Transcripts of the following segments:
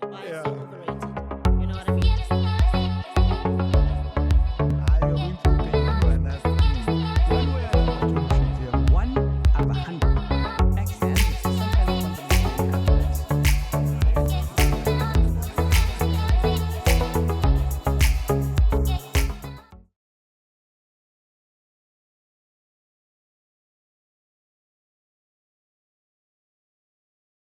why it's so overrated. You know what I mean? One out of 100. Access is some kind of fundamental intelligence.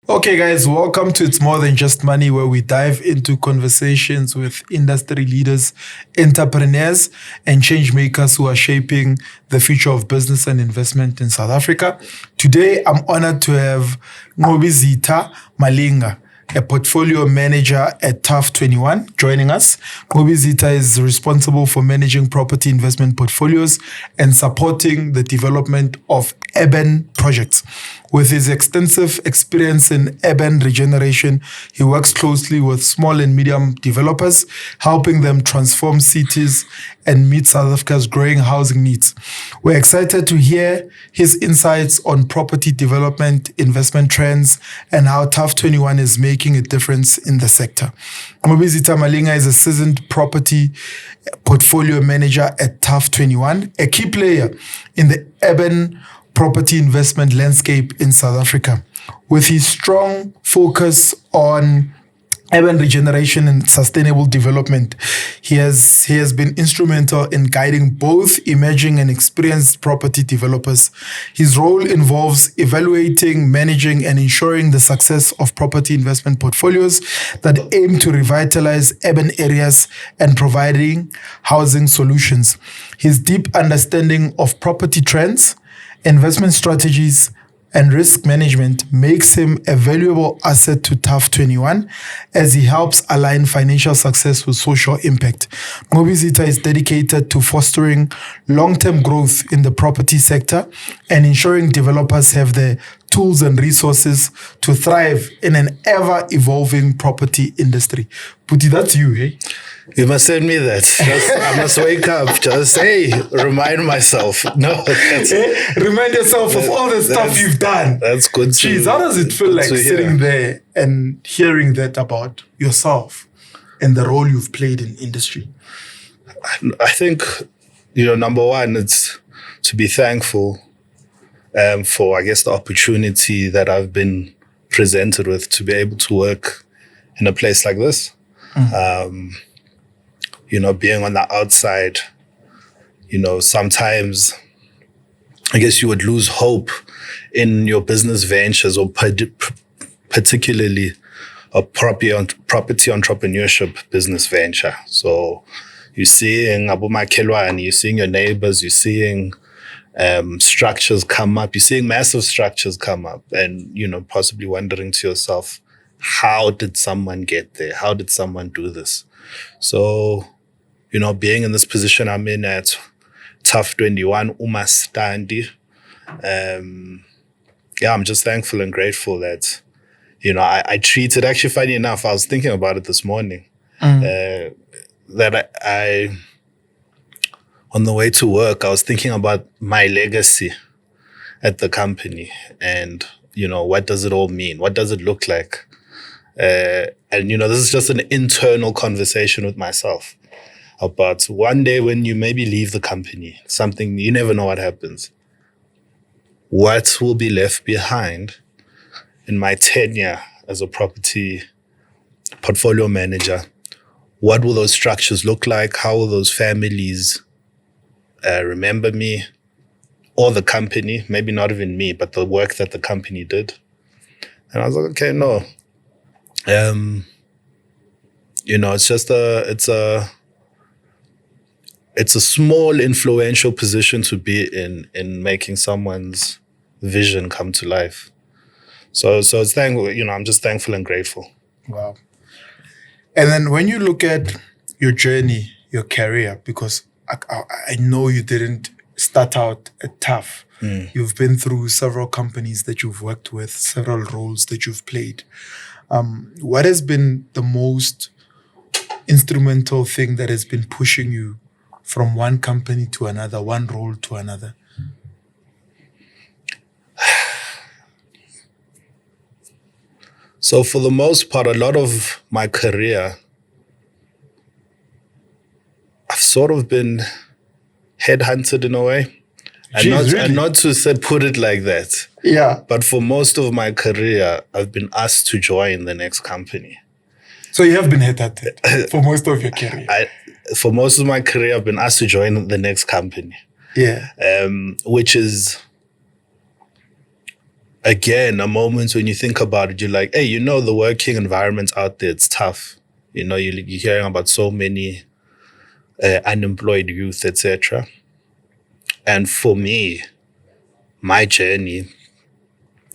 Okay, guys, welcome to It's More Than Just Money, where we dive into conversations with industry leaders, entrepreneurs, and change makers who are shaping the future of business and investment in South Africa. Today, I'm honored to have Nqobizitha Malinga, a portfolio manager at TUHF21, joining us. Nqobizitha is responsible for managing property investment portfolios and supporting the development of urban projects. With his extensive experience in urban regeneration, he works closely with small and medium developers, helping them transform cities and meet South Africa's growing housing needs. We're excited to hear his insights on property development, investment trends, and how TUHF21 is making a difference in the sector. Nqobizitha Malinga is a seasoned property portfolio manager at TUHF21, a key player in the urban property investment landscape in South Africa. With his strong focus on urban regeneration and sustainable development, he has been instrumental in guiding both emerging and experienced property developers. His role involves evaluating, managing, and ensuring the success of property investment portfolios that aim to revitalize urban areas and providing housing solutions. His deep understanding of property trends, investment strategies, and risk management makes him a valuable asset to TUHF21 as he helps align financial success with social impact. Nqobizitha is dedicated to fostering long-term growth in the property sector and ensuring developers have the tools and resources to thrive in an ever-evolving property industry. Puti, that's you, hey? You must send me that. I must wake up. Just, hey, remind myself. No, remind yourself of all the stuff you've done. That's good. Jeez, how does it feel like sitting there and hearing that about yourself and the role you've played in industry? I think, number one, it's to be thankful for, I guess, the opportunity that I've been presented with to be able to work in a place like this. Being on the outside, sometimes I guess you would lose hope in your business ventures or particularly a property entrepreneurship business venture. So you're seeing Abu Makelwani, you're seeing your neighbors, you're seeing structures come up, you're seeing massive structures come up and, possibly wondering to yourself, how did someone get there? How did someone do this? So, being in this position I'm in at TUHF21, Umastandi, I'm just thankful and grateful that, I treated, actually funny enough, I was thinking about it this morning, that I on the way to work, I was thinking about my legacy at the company and, what does it all mean? What does it look like? And, this is just an internal conversation with myself about one day when you maybe leave the company, something, you never know what happens. What will be left behind in my tenure as a property portfolio manager? What will those structures look like? How will those families remember me or the company? Maybe not even me, but the work that the company did. And I was like, okay, no. It's a small influential position to be in making someone's vision come to life. So it's thankful, I'm just thankful and grateful. Wow. And then when you look at your journey, your career, because I know you didn't start out at TUHF. You've been through several companies that you've worked with, several roles that you've played. What has been the most instrumental thing that has been pushing you from one company to another, one role to another? So for the most part, a lot of my career, I've sort of been headhunted in a way. Jeez, really? And not to say, put it like that. Yeah. But for most of my career, I've been asked to join the next company. So you have been headhunted for most of your career. For most of my career, I've been asked to join the next company. Yeah. Which is, again, a moment when you think about it, you're like, hey, the working environment out there, it's tough. You're hearing about so many unemployed youth, etc. And for me, my journey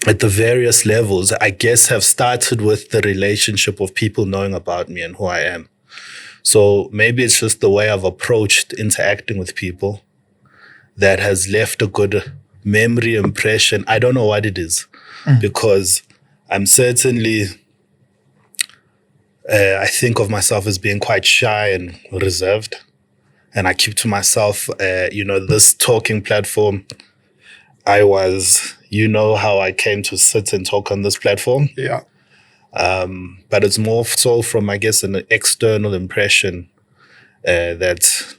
at the various levels, I guess, have started with the relationship of people knowing about me and who I am. So maybe it's just the way I've approached interacting with people that has left a good memory impression. I don't know what it is, because I'm certainly, I think of myself as being quite shy and reserved. And I keep to myself, this talking platform, how I came to sit and talk on this platform. Yeah. But it's more so from, I guess, an external impression that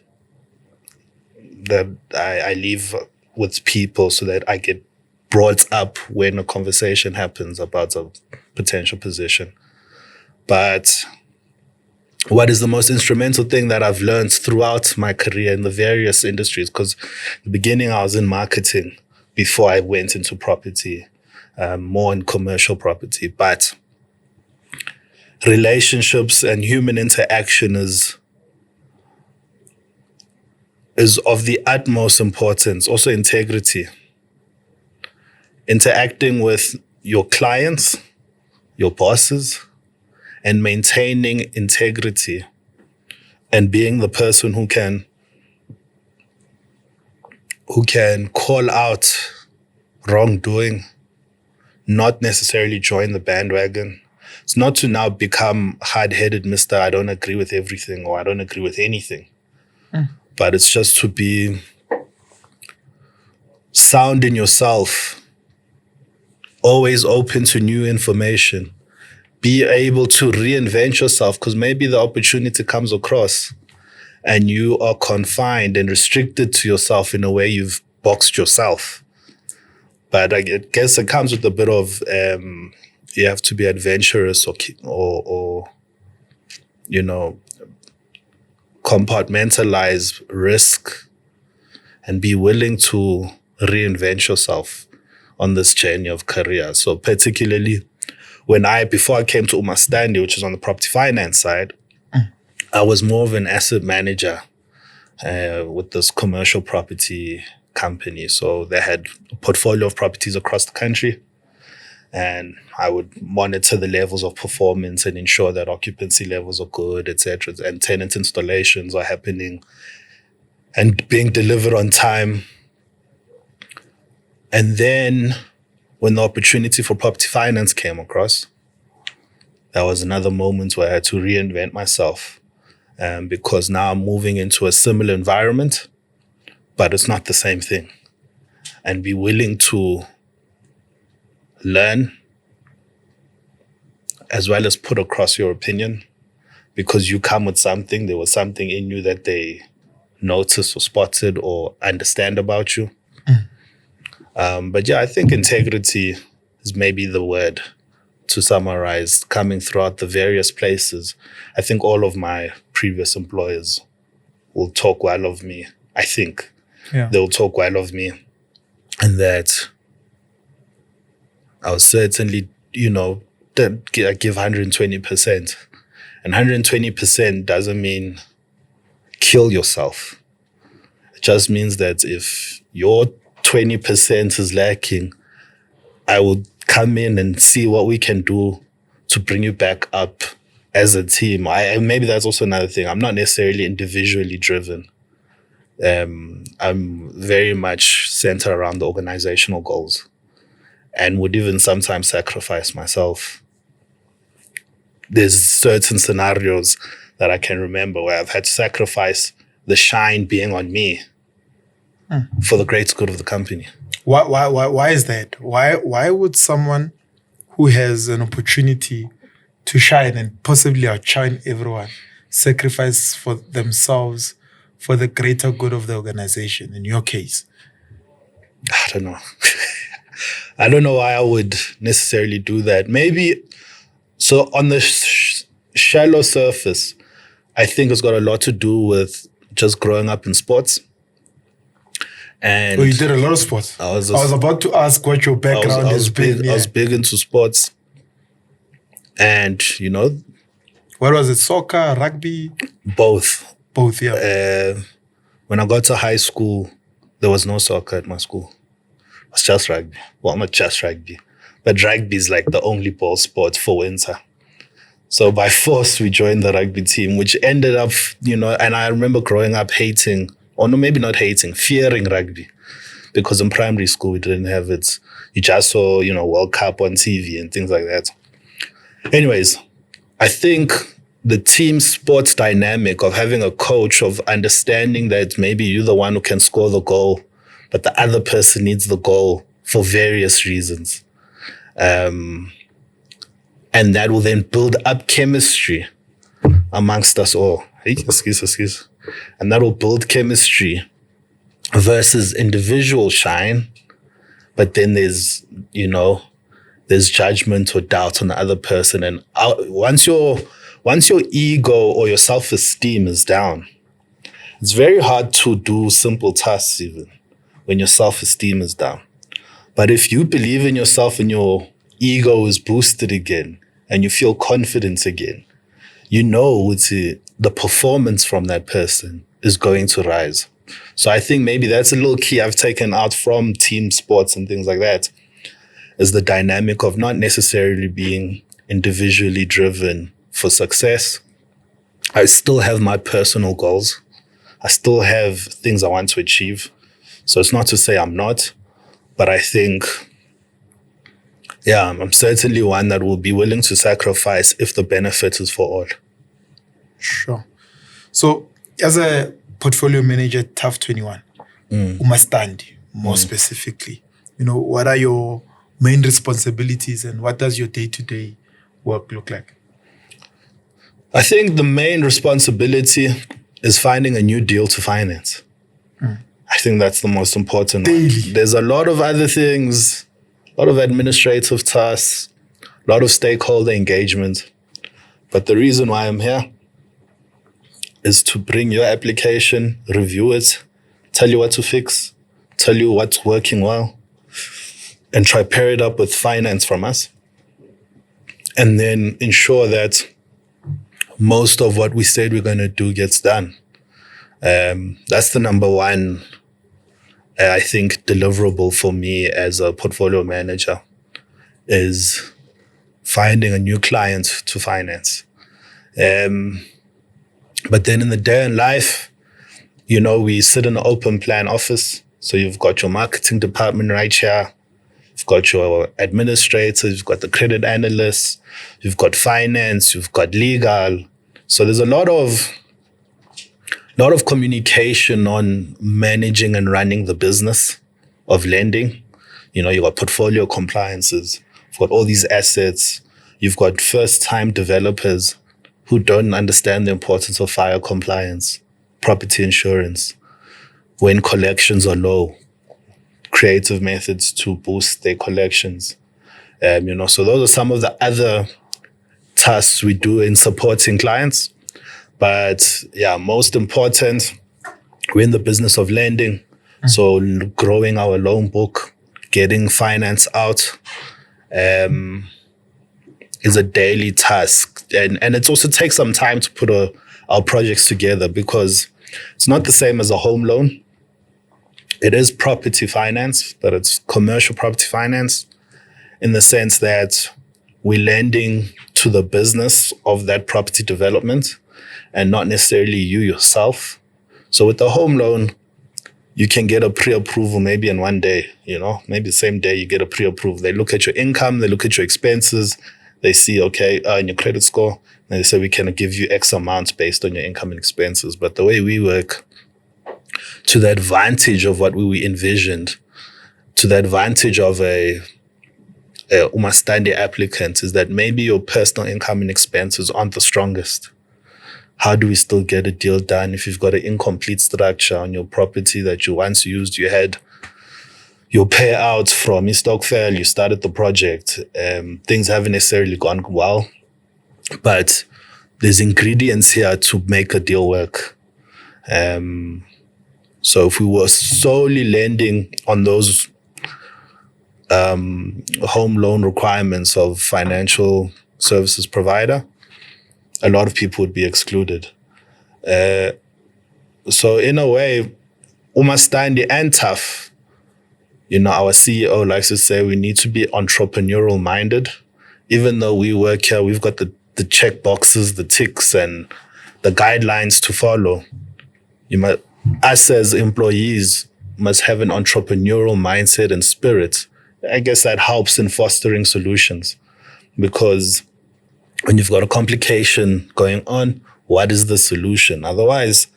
I leave with people so that I get brought up when a conversation happens about a potential position. But what is the most instrumental thing that I've learned throughout my career in the various industries? Because in the beginning, I was in marketing before I went into property, more in commercial property. But relationships and human interaction is of the utmost importance. Also integrity. Interacting with your clients, your bosses, and maintaining integrity and being the person who can call out wrongdoing, not necessarily join the bandwagon. It's not to now become hard-headed, Mr. I don't agree with everything or I don't agree with anything. But it's just to be sound in yourself, always open to new information, be able to reinvent yourself, because maybe the opportunity comes across and you are confined and restricted to yourself in a way you've boxed yourself. But I guess it comes with a bit of, you have to be adventurous or compartmentalize risk and be willing to reinvent yourself on this journey of career. So particularly before I came to Umastandi, which is on the property finance side, I was more of an asset manager with this commercial property company. So they had a portfolio of properties across the country, and I would monitor the levels of performance and ensure that occupancy levels are good, etc., and tenant installations are happening and being delivered on time. And then when the opportunity for property finance came across, that was another moment where I had to reinvent myself, because now I'm moving into a similar environment, but it's not the same thing. And be willing to learn as well as put across your opinion, because you come with something. There was something in you that they noticed or spotted or understand about you. But yeah, I think integrity is maybe the word to summarize, coming throughout the various places. I think all of my previous employers will talk well of me. I think they'll talk well of me, and that I'll certainly, give 120%. And 120% doesn't mean kill yourself. It just means that if your 20% is lacking, I will come in and see what we can do to bring you back up as a team. Maybe that's also another thing. I'm not necessarily individually driven. I'm very much centered around the organizational goals, and would even sometimes sacrifice myself. There's certain scenarios that I can remember where I've had to sacrifice the shine being on me for the greater good of the company. Why is that? Why would someone who has an opportunity to shine and possibly outshine everyone, sacrifice for themselves for the greater good of the organization, in your case? I don't know. I don't know why I would necessarily do that. Maybe, so on the shallow surface, I think it's got a lot to do with just growing up in sports. And you did a lot of sports. I was about to ask what your background has been. I was big into sports. And, what was it, soccer, rugby? Both. Both, yeah. When I got to high school, there was no soccer at my school. It was just rugby. Well, not just rugby, but rugby is like the only ball sport for winter. So by force, we joined the rugby team, which ended up, and I remember growing up hating, or no, maybe not hating, fearing rugby. Because in primary school, we didn't have it. You just saw, World Cup on TV and things like that. Anyways, I think the team sports dynamic of having a coach, of understanding that maybe you're the one who can score the goal, but the other person needs the goal for various reasons. And that will then build up chemistry amongst us all. Excuse. And that will build chemistry versus individual shine. But then there's judgment or doubt on the other person. And once your ego or your self-esteem is down, it's very hard to do simple tasks even when your self-esteem is down. But if you believe in yourself and your ego is boosted again and you feel confidence again, the performance from that person is going to rise. So I think maybe that's a little key I've taken out from team sports and things like that, is the dynamic of not necessarily being individually driven for success. I still have my personal goals. I still have things I want to achieve. So it's not to say I'm not, but I think, I'm certainly one that will be willing to sacrifice if the benefit is for all. Sure. So as a portfolio manager at TUHF21, Umastandi, more specifically, what are your main responsibilities and what does your day-to-day work look like? I think the main responsibility is finding a new deal to finance. I think that's the most important Daily. one. There's a lot of other things, a lot of administrative tasks, a lot of stakeholder engagement. But the reason why I'm here is to bring your application, review it, tell you what to fix, tell you what's working well, and try pair it up with finance from us. And then ensure that most of what we said we're going to do gets done. That's the number one, I think, deliverable for me as a portfolio manager, is finding a new client to finance. But then in the day in life, we sit in an open plan office. So you've got your marketing department right here. You've got your administrators, you've got the credit analysts, you've got finance, you've got legal. So there's a lot of communication on managing and running the business of lending. You've got portfolio compliances, you've got all these assets, you've got first-time developers who don't understand the importance of fire compliance, property insurance, when collections are low, creative methods to boost their collections. So those are some of the other tasks we do in supporting clients. But most important, we're in the business of lending. So growing our loan book, getting finance out, is a daily task. And it also takes some time to put our projects together, because it's not the same as a home loan. It is property finance, but it's commercial property finance in the sense that we're lending to the business of that property development and not necessarily you yourself. So with the home loan, you can get a pre-approval maybe in one day, maybe the same day you get a pre-approval. They look at your income, they look at your expenses, they see, okay, in your credit score, and they say we can give you X amount based on your income and expenses. But the way we work, to the advantage of what we envisioned, to the advantage of a Umastandi applicants is that maybe your personal income and expenses aren't the strongest. How do we still get a deal done if you've got an incomplete structure on your property that you once used? You had your payouts from Istokvel, you started the project. Things haven't necessarily gone well, but there's ingredients here to make a deal work. So if we were solely lending on those home loan requirements of financial services provider, a lot of people would be excluded. So in a way, Umastandi and TUHF, our CEO likes to say we need to be entrepreneurial minded. Even though we work here, we've got the check boxes, the ticks, and the guidelines to follow. Us as employees must have an entrepreneurial mindset and spirit. I guess that helps in fostering solutions, because when you've got a complication going on, what is the solution? Otherwise,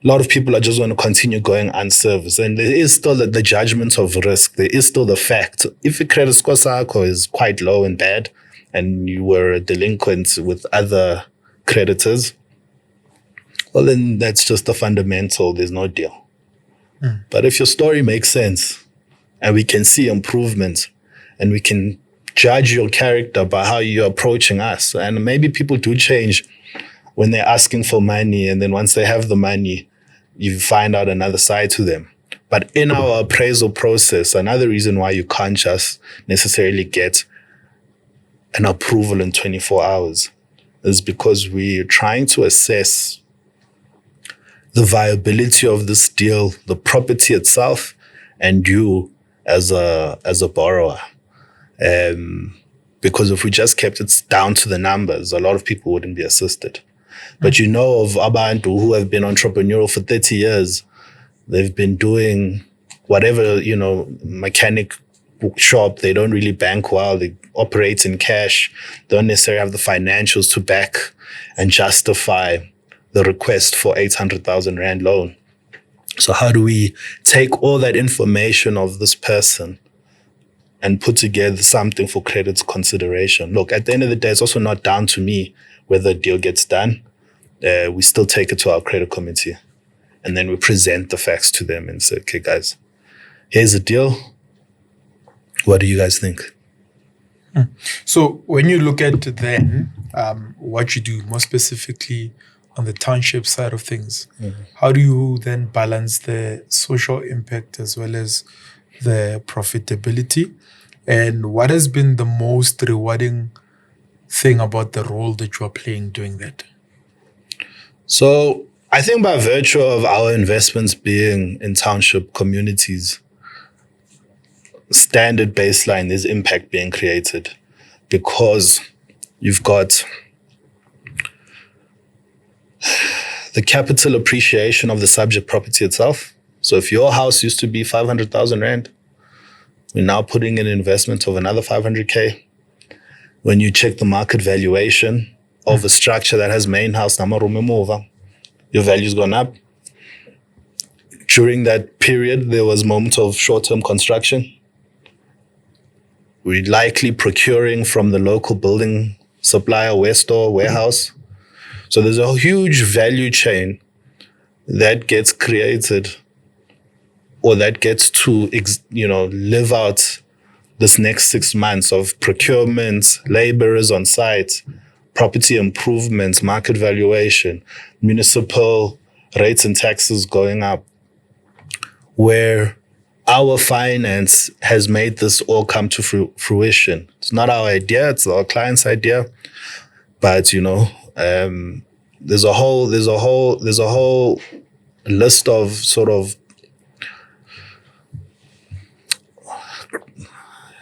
a lot of people are just going to continue going unserviced. And there is still the judgment of risk. There is still the fact. If your credit score is quite low and bad, and you were a delinquent with other creditors, well, then that's just a fundamental. There's no deal. But if your story makes sense and we can see improvement and we can judge your character by how you're approaching us, and maybe people do change when they're asking for money, and then once they have the money, you find out another side to them. But in our appraisal process, another reason why you can't just necessarily get an approval in 24 hours is because we're trying to assess the viability of this deal, the property itself, and you as a borrower. Because if we just kept it down to the numbers, a lot of people wouldn't be assisted. But of abantu who have been entrepreneurial for 30 years, they've been doing whatever, mechanic shop, they don't really bank well, they operate in cash, don't necessarily have the financials to back and justify the request for 800,000 Rand loan. So how do we take all that information of this person and put together something for credit consideration? Look, at the end of the day, it's also not down to me whether a deal gets done. We still take it to our credit committee, and then we present the facts to them and say, okay, guys, here's a deal. What do you guys think? So when you look at then what you do more specifically on the township side of things, how do you then balance the social impact as well as the profitability? And what has been the most rewarding thing about the role that you are playing doing that? So I think by virtue of our investments being in township communities, standard baseline, there's impact being created, because you've got the capital appreciation of the subject property itself. So if your house used to be 500,000 Rand, we're now putting in an investment of another 500K. When you check the market valuation of a structure that has main house, your value's gone up. During that period, there was moments of short-term construction. We're likely procuring from the local building supplier, warehouse warehouse. So there's a huge value chain that gets created, or that gets to, live out this next 6 months of procurement, laborers on site, property improvements, market valuation, municipal rates and taxes going up, where our finance has made this all come to fruition. It's not our idea, it's our client's idea. But, there's a whole list of sort of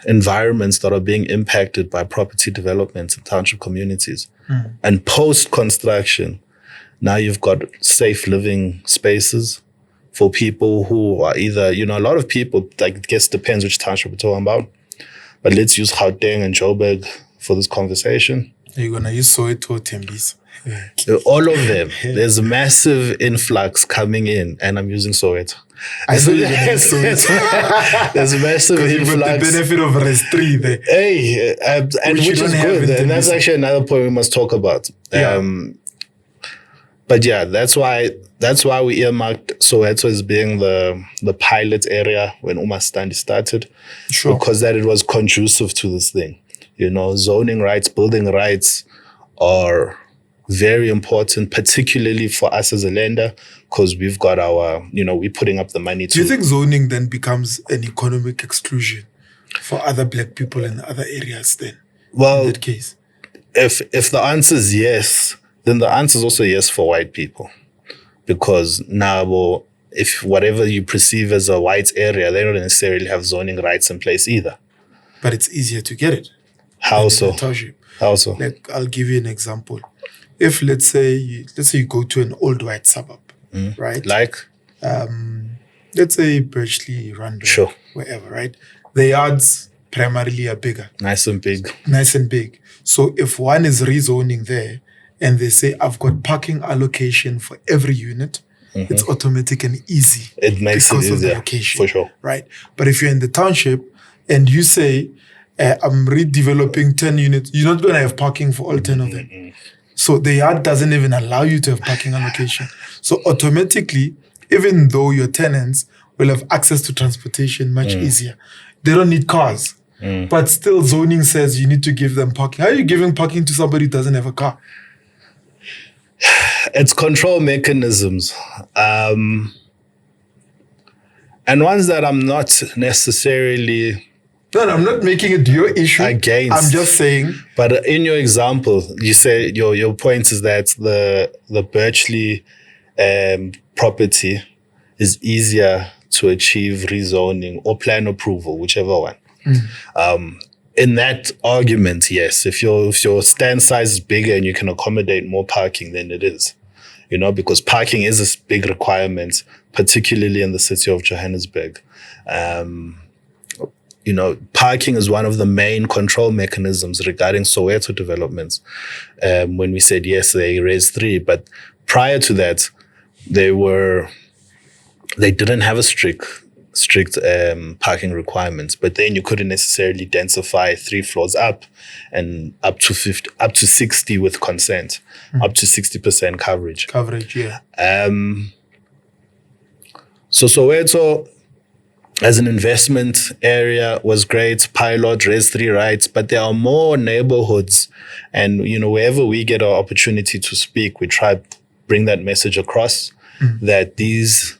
environments that are being impacted by property development in township communities. And post-construction, now you've got safe living spaces for people who are either, a lot of people, I guess depends which township we're talking about, but let's use Gauteng and Joburg for this conversation. You're going to use Soweto Tembisa. All of them. There's a massive influx coming in, and I'm using Soweto. I thought you were going to use Soweto. There's a massive Because you've got the influx. benefit of Res 3 there. Hey, and Which you which is don't have good. in And that's Tembisa. actually another point we must talk about. Yeah. But yeah, that's why we earmarked Soweto as being the pilot area when Umastandi started. Sure. Because that it was conducive to this thing. You know, zoning rights, building rights are very important, particularly for us as a lender, because we've got our, we're putting up the money to. Do you think zoning then becomes an economic exclusion for other black people in other areas then? Well, In that case. if the answer is yes, then the answer is also yes for white people. Because now, well, if whatever you perceive as a white area, they don't necessarily have zoning rights in place either. But it's easier to get it. How in so? the township. How so? Like, I'll give you an example. If let's say you go to an old white suburb, right? Like? Let's say Birchley, Randall, Sure. wherever, right? The yards primarily are bigger, Nice and big. nice and big. So if one is rezoning there and they say, I've got parking allocation for every unit, it's automatic and easy. It makes it because of the easier, location, for sure. right? But if you're in the township and you say, I'm redeveloping 10 units, you're not going to have parking for all 10 of them. So the yard doesn't even allow you to have parking allocation. So automatically, even though your tenants will have access to transportation much easier, they don't need cars. But still zoning says you need to give them parking. How are you giving parking to somebody who doesn't have a car? It's control mechanisms. And ones that I'm not necessarily No, I'm not making it your issue. against. I'm just saying. But in your example, you say your point is that the Birchley property is easier to achieve rezoning or plan approval, whichever one. In that argument, yes, if your stand size is bigger and you can accommodate more parking, then it is. Because parking is a big requirement, particularly in the city of Johannesburg. Parking is one of the main control mechanisms regarding Soweto developments. When we said, yes, they raised 3, but prior to that, they didn't have a strict parking requirements, but then you couldn't necessarily densify 3 floors up and up to 60 with consent, up to 60% coverage. Coverage, yeah. So Soweto as an investment area was great, pilot, raise 3 rights, but there are more neighborhoods, and wherever we get our opportunity to speak, we try to bring that message across that these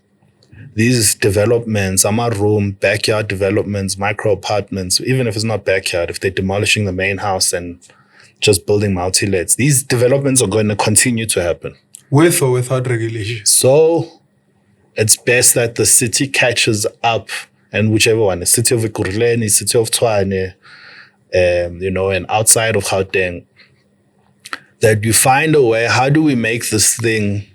developments, room, backyard developments, micro apartments, even if it's not backyard, if they're demolishing the main house and just building multi-lets, these developments are going to continue to happen. With or without regulation. So it's best that the city catches up, and whichever one, the city of Ekurhuleni, city of Tshwane, and outside of Gauteng, that you find a way, how do we make this thing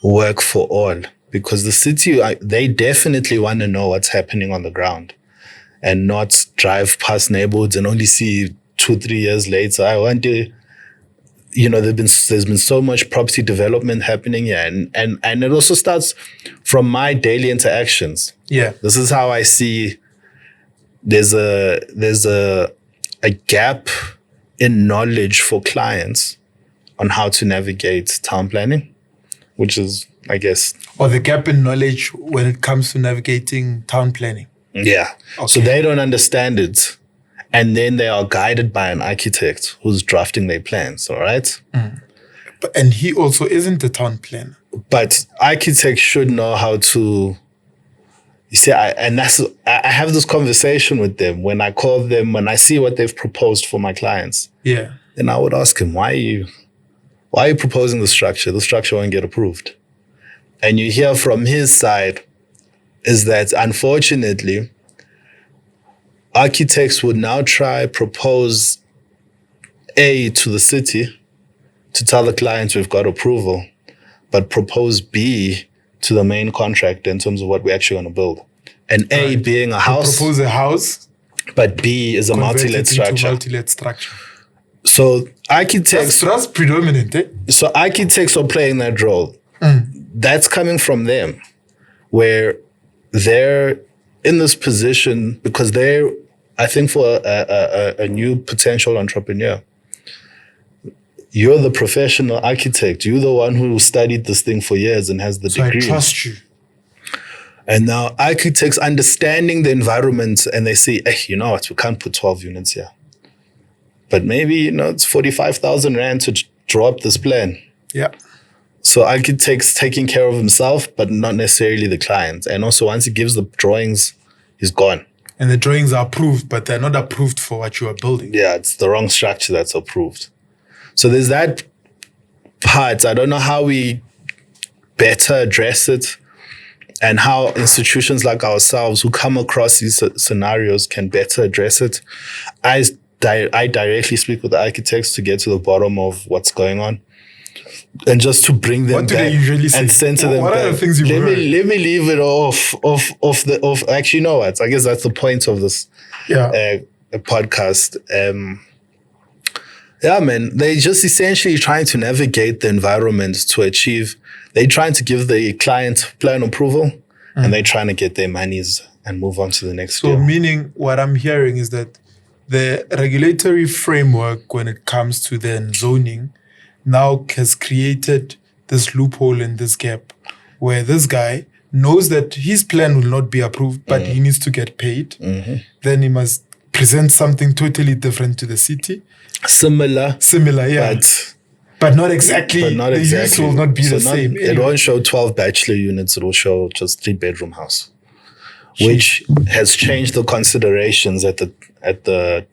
work for all? Because the city, they definitely want to know what's happening on the ground and not drive past neighborhoods and only see 2-3 years later, I want to, there's been so much property development happening here. And it also starts from my daily interactions. Yeah. This is how I see there's a gap in knowledge for clients on how to navigate town planning, which is, I guess, Or the gap in knowledge when it comes to navigating town planning. yeah. Okay. So they don't understand it. And then they are guided by an architect who's drafting their plans, all right? And he also isn't a town planner. But architects should know how to, I have this conversation with them when I call them, when I see what they've proposed for my clients. Yeah. Then I would ask him, why are you proposing the structure? The structure won't get approved. And you hear from his side is that, unfortunately, architects would now propose A to the city to tell the clients we've got approval, but propose B to the main contractor in terms of what we're actually going to build. And A being a house, Propose a house, but B is a convert multi-let it into structure. multi-let structure. So architects, That's predominant, eh? so architects are playing that role. That's coming from them, where they're in this position because they're, I think, for a new potential entrepreneur. You're the professional architect. You're the one who studied this thing for years and has the So degree. I trust you. And now architects understanding the environment, and they say, hey, you know what, we can't put 12 units here. But maybe, you know, it's 45,000 Rand to draw up this plan. Yeah. So architect's taking care of himself, but not necessarily the client. And also once he gives the drawings, he's gone. And the drawings are approved, but they're not approved for what you are building. Yeah, it's the wrong structure that's approved. So there's that part. I don't know how we better address it and how institutions like ourselves who come across these scenarios can better address it. I directly speak with the architects to get to the bottom of what's going on. And just to bring them What do back they usually say? and center them What back. are the things you've let heard? me leave it off actually, you know what? I guess that's the point of this podcast. Yeah, man, they're just essentially trying to navigate the environment to achieve. They're trying to give the client plan approval, and they're trying to get their monies and move on to the next So scale. meaning what I'm hearing is that the regulatory framework when it comes to then zoning now has created this loophole and this gap where this guy knows that his plan will not be approved, but he needs to get paid. Then he must present something totally different to the city. Similar, Yeah. But not exactly. but not the exactly. use will not be So the same. It Anyway. won't show 12 bachelor units. It will show just 3-bedroom house, which has changed the considerations at the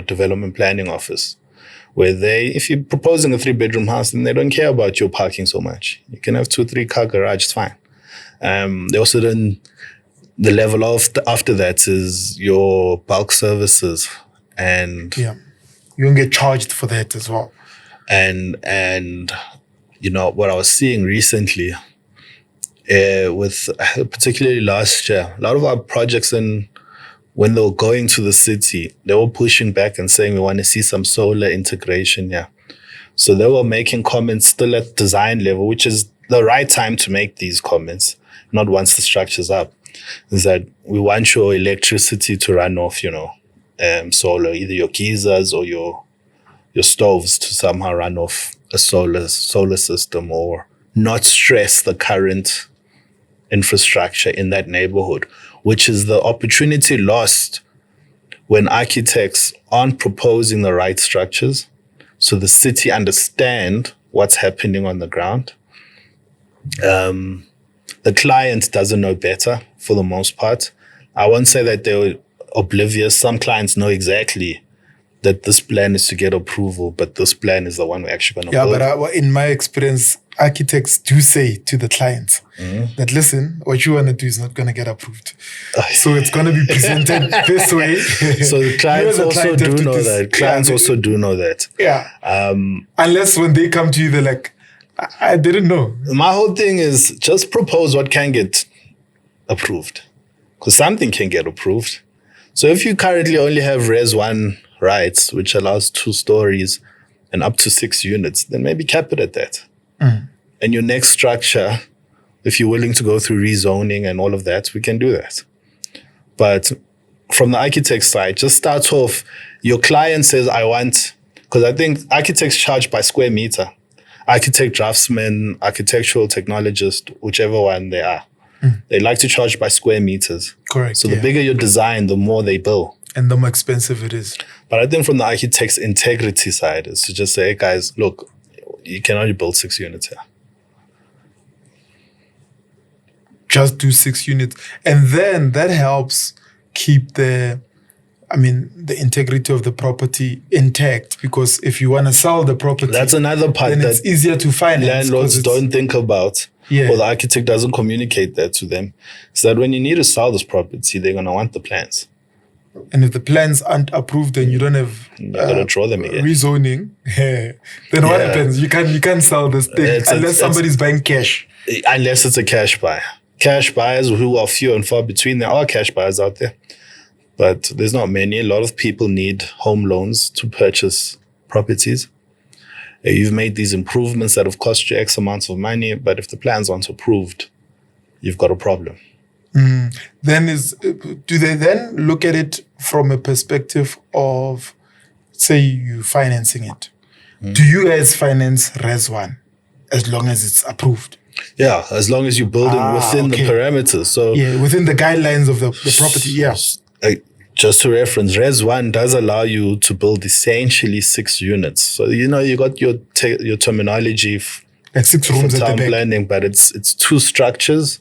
development planning office, where if you're proposing a 3-bedroom house, then they don't care about your parking so much. You can have 2-3 car garage, it's fine. They also then the level of after that is your bulk services and Yeah. You don't get charged for that as well. and you know what I was seeing recently with particularly last year, a lot of our projects when they were going to the city, they were pushing back and saying we want to see some solar integration here. So they were making comments still at design level, which is the right time to make these comments, not once the structure's up, is that we want your electricity to run off, solar, either your geysers or your stoves to somehow run off a solar system or not stress the current infrastructure in that neighborhood, which is the opportunity lost when architects aren't proposing the right structures so the city understand what's happening on the ground. The client doesn't know better for the most part. I won't say that they're oblivious. Some clients know exactly that this plan is to get approval, but this plan is the one we're actually going to build. Yeah, but in my experience, architects do say to the clients that, listen, what you want to do is not going to get approved. So it's going to be presented this way. So the clients You as a also client have do to know that. Clients also do know that. Yeah. Unless when they come to you, they're like, I didn't know. My whole thing is just propose what can get approved, because something can get approved. So if you currently only have Rezone rights, which allows 2 stories and up to 6 units, then maybe cap it at that. And your next structure, if you're willing to go through rezoning and all of that, we can do that. But from the architect side, just start off. Your client says, I want, because I think architects charge by square meter. Architect, draftsman, architectural technologist, whichever one they are. They like to charge by square meters. Correct. So the bigger your design, the more they bill. And the more expensive it is. But I think from the architect's integrity side is to just say, hey guys, look, you can only build 6 units here. Just do 6 units. And then that helps keep the integrity of the property intact, because if you want to sell the property, That's another part then that it's easier to finance. landlords 'cause it's- don't think about, or the architect doesn't communicate that to them. Is that when you need to sell this property, they're going to want the plans. And if the plans aren't approved and you don't have You got to draw them again. rezoning, then what Yeah. happens? You can't sell this thing unless somebody's buying cash. Unless it's a cash buyer. Cash buyers who are few and far between. There are cash buyers out there, but there's not many. A lot of people need home loans to purchase properties. You've made these improvements that have cost you X amounts of money, but if the plans aren't approved, you've got a problem. Then do they then look at it from a perspective of, say, you financing it? Do you guys finance Res 1 as long as it's approved? Yeah, as long as you're building within the parameters. So yeah, within the guidelines of the property. Yeah. Just to reference, Res 1 does allow you to build essentially 6 units. So, you got your terminology Like 6 rooms for at the town back. planning, but it's 2 structures,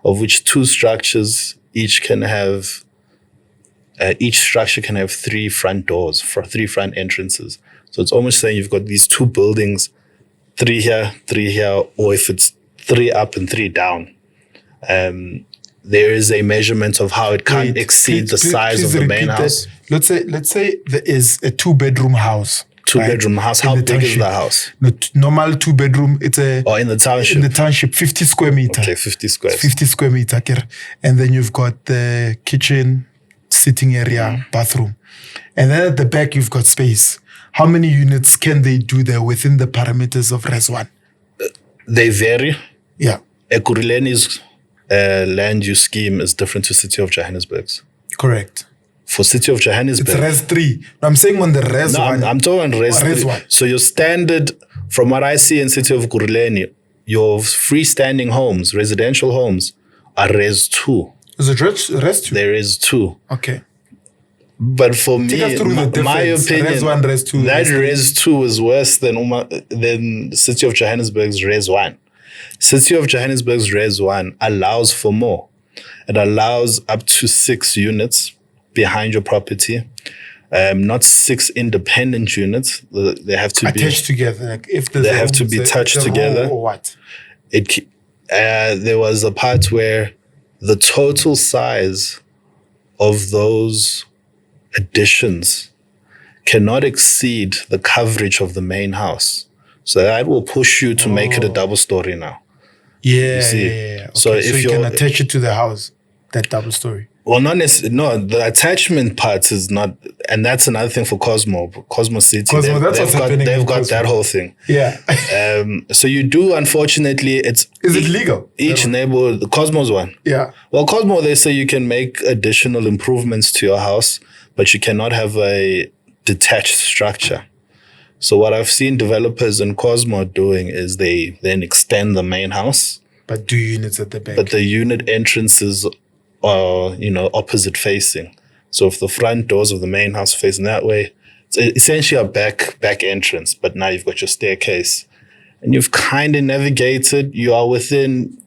of which 2 structures each structure can have 3 front doors, 3 front entrances. So it's almost saying you've got these 2 buildings, 3 here, or if it's 3 up and 3 down. There is a measurement of how it can't exceed the size of the main house. That. Let's say there is a 2-bedroom house. 2-bedroom house. How big is the house? No, normal 2-bedroom. It's a in the township. In the township, 50 square meter. Okay, 50 squares. 50 square meter. And then you've got the kitchen, sitting area, bathroom, and then at the back you've got space. How many units can they do there within the parameters of Res 1? They vary. Yeah. Ekurhuleni's land use scheme is different to City of Johannesburg's. Correct. For City of Johannesburg, it's Res 3. No, I'm saying on the Res 1. I'm talking Res 3. 1. So your standard, from what I see in City of Ekurhuleni, your freestanding homes, residential homes, are Res 2. Is it Res 2? There is 2. Okay. But for me, my opinion, Res 1, Res 2, that Res 2 is worse than City of Johannesburg's Res 1. City of Johannesburg's Res 1 allows for more. It allows up to 6 units behind your property, not 6 independent units. They have to be attached together. Like if they have to be touched together. Or what? There was a part where the total size of those additions cannot exceed the coverage of the main house. So that will push you to make it a double story now. Yeah. You see? Okay. So if you can attach it to the house, that double story. Well, not necessarily. No, the attachment part is not, and that's another thing for Cosmo City. Cosmo, they've got that whole thing. Yeah. So you do, unfortunately, is it legal? Each neighborhood, the Cosmo's one. Yeah. Well, Cosmo, they say you can make additional improvements to your house, but you cannot have a detached structure. So what I've seen developers in Cosmo doing is they then extend the main house, but do units at the back. But the unit entrances are, opposite facing. So if the front doors of the main house are facing that way, it's essentially a back entrance, but now you've got your staircase. And you've kind of navigated, you are within,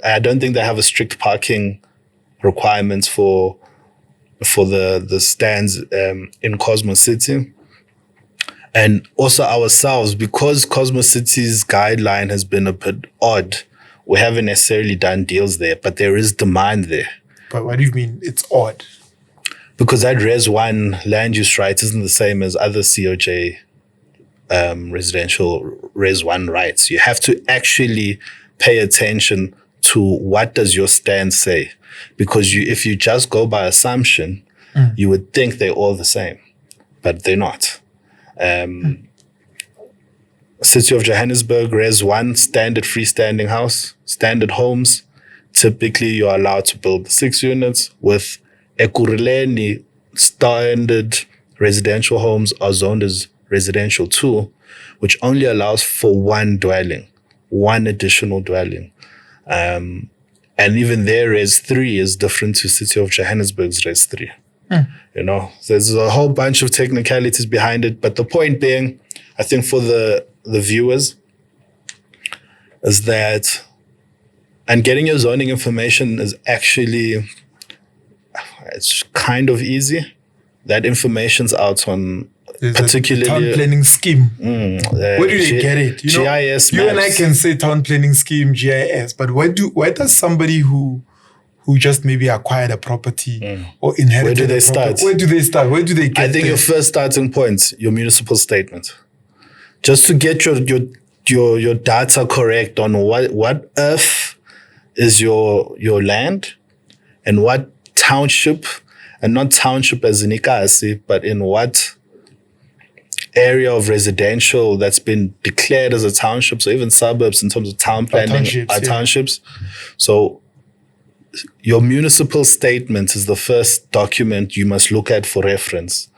I don't think they have a strict parking requirements for the stands in Cosmo City. And also ourselves, because Cosmo City's guideline has been a bit odd, we haven't necessarily done deals there, but there is demand there. But what do you mean it's odd? Because that Res 1 land use right isn't the same as other COJ residential Res 1 rights. You have to actually pay attention to what does your stand say. Because if you just go by assumption, you would think they're all the same, but they're not. City of Johannesburg, Res 1, standard freestanding house, standard homes. Typically, you're allowed to build 6 units. With Ekurhuleni, standard residential homes are zoned as residential 2, which only allows for one additional dwelling. And even their Res 3 is different to City of Johannesburg's Res 3. There's a whole bunch of technicalities behind it. But the point being, I think for the viewers, is that, and getting your zoning information is actually, it's kind of easy. That information's out on particularly town planning scheme. Where do they get it? GIS you maps. And I can say town planning scheme, GIS, but where does somebody who just maybe acquired a property or inherited Where do they start? start? Where do they get I think your first starting point, your municipal statement. Just to get your data correct on what earth is your land and what township, and not township as in Ikasi, but in what area of residential that's been declared as a township, so even suburbs in terms of town planning are townships. So your municipal statement is the first document you must look at for reference.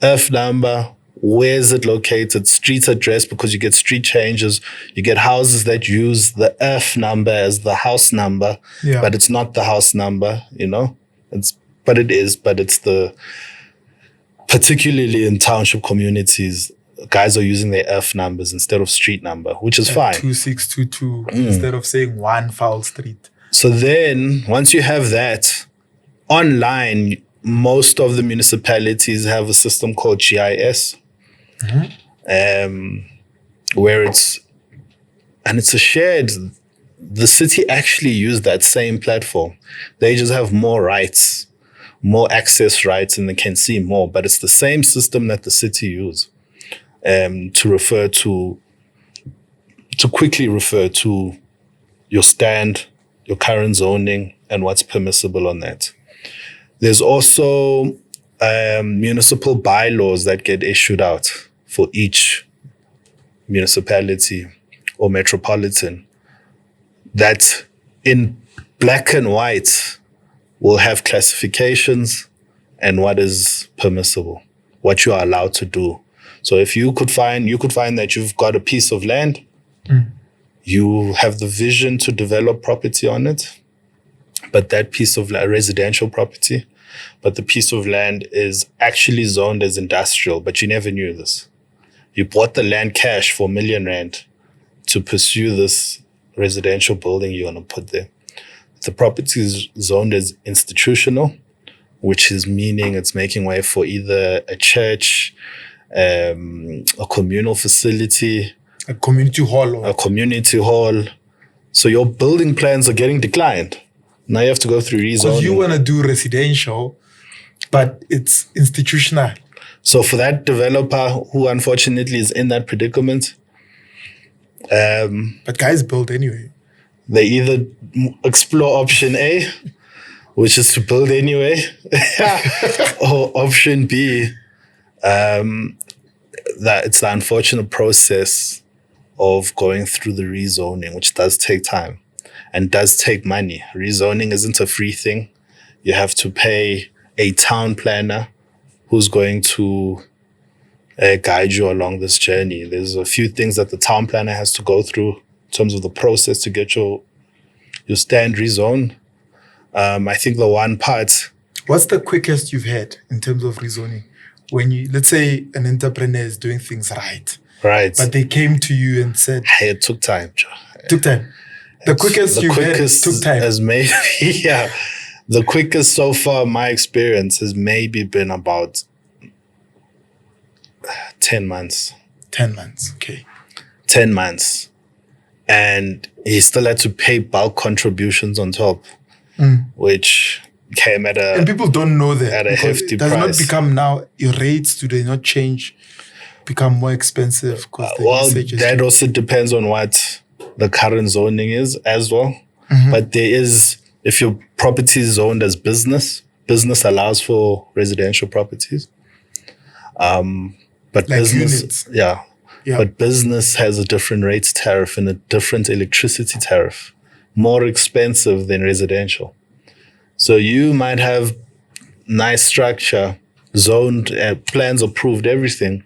Earth number, where is it located, street address, because you get street changes. You get houses that use the earth number as the house number, but it's not the house number, you know? But it's the, particularly in township communities, guys are using their earth numbers instead of street number, which is fine. 2622 instead of saying one foul street. So then once you have that, online, most of the municipalities have a system called GIS, where it's a shared, the city actually use that same platform. They just have more rights, more access rights, and they can see more, but it's the same system that the city use to quickly refer to your stand, your current zoning, and what's permissible on that. There's also municipal bylaws that get issued out for each municipality or metropolitan that in black and white will have classifications and what is permissible, what you are allowed to do. So if you could find that you've got a piece of land, you have the vision to develop property on it, but that piece of residential property, but the piece of land is actually zoned as industrial, but you never knew this. You bought the land cash for R1 million to pursue this residential building you want to put there. The property is zoned as institutional, which is meaning it's making way for either a church, a communal facility, a community hall. So your building plans are getting declined. Now you have to go through rezoning. Because you want to do residential, but it's institutional. So for that developer who unfortunately is in that predicament, but guys build anyway. They either explore option A, which is to build anyway, or option B, that it's the unfortunate process of going through the rezoning, which does take time and does take money. Rezoning isn't a free thing. You have to pay a town planner who's going to guide you along this journey. There's a few things that the town planner has to go through in terms of the process to get your stand rezoned. I think the one part... What's the quickest you've had in terms of rezoning? When you, let's say an entrepreneur is doing things right. Right. But they came to you and said... Hey, it took time, Joe. Took time. The quickest you've had took time. Has maybe, the quickest so far, my experience has maybe been about 10 months. 10 months, okay. 10 months. And he still had to pay bulk contributions on top, which came at a... And people don't know that. At a hefty price. Does price. Not become now, your rates, do they not change, become more expensive? Well, that also depends on what the current zoning is as well. But there is, if your property is zoned as business allows for residential properties. But like business, units. Yeah. But business has a different rates tariff and a different electricity tariff, more expensive than residential. So you might have nice structure, zoned, plans approved, everything,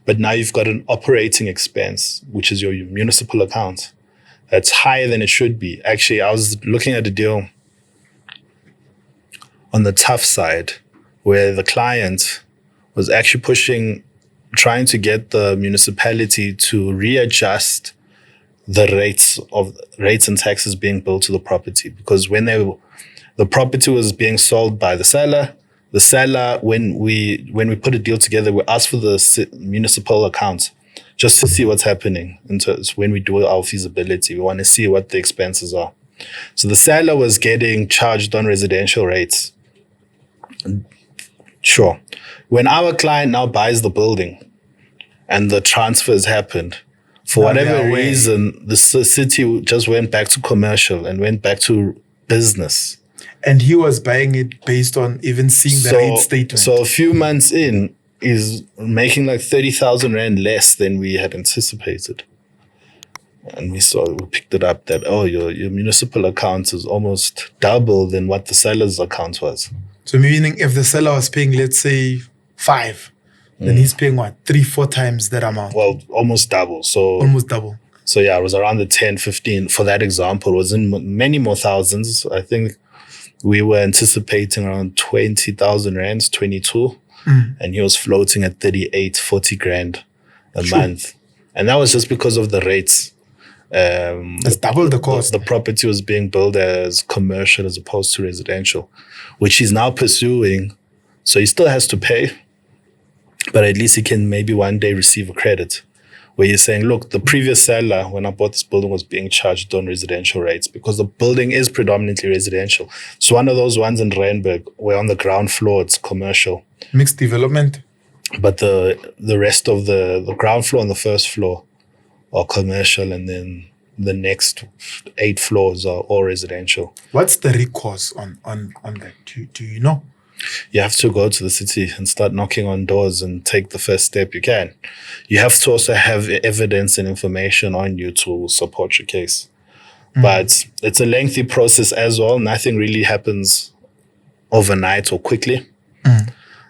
but now you've got an operating expense, which is your municipal account. That's higher than it should be. Actually, I was looking at a deal on the tough side where the client was actually trying to get the municipality to readjust the rates and taxes being billed to the property. Because when the property was being sold by the seller, when we put a deal together, we asked for the municipal accounts just to see what's happening. And so when we do our feasibility, we want to see what the expenses are. So the seller was getting charged on residential rates. Sure. When our client now buys the building and the transfers happened, for whatever reason, the city just went back to commercial and went back to business. And he was buying it based on even seeing the rate statement. So a few months in, is making like 30,000 rand less than we had anticipated. And we picked it up that, your municipal account is almost double than what the seller's account was. So meaning if the seller was paying, let's say 5, then he's paying what, 3-4 times that amount? Well, almost double. So Almost double. So yeah, it was around the 10, 15 for that example. It was in many more thousands. I think we were anticipating around 20,000 rands, 22. And he was floating at 38, 40 grand a month. And that was just because of the rates. That's double the cost. The property was being billed as commercial as opposed to residential, which he's now pursuing. So he still has to pay, but at least he can maybe one day receive a credit where you're saying, look, the previous seller, when I bought this building, was being charged on residential rates because the building is predominantly residential. So one of those ones in Randburg, where on the ground floor, it's commercial. Mixed development. But the rest of the ground floor and the first floor are commercial, and then the next 8 floors are all residential. What's the recourse on that? Do you know? You have to go to the city and start knocking on doors and take the first step you can. You have to also have evidence and information on you to support your case. But it's a lengthy process as well. Nothing really happens overnight or quickly.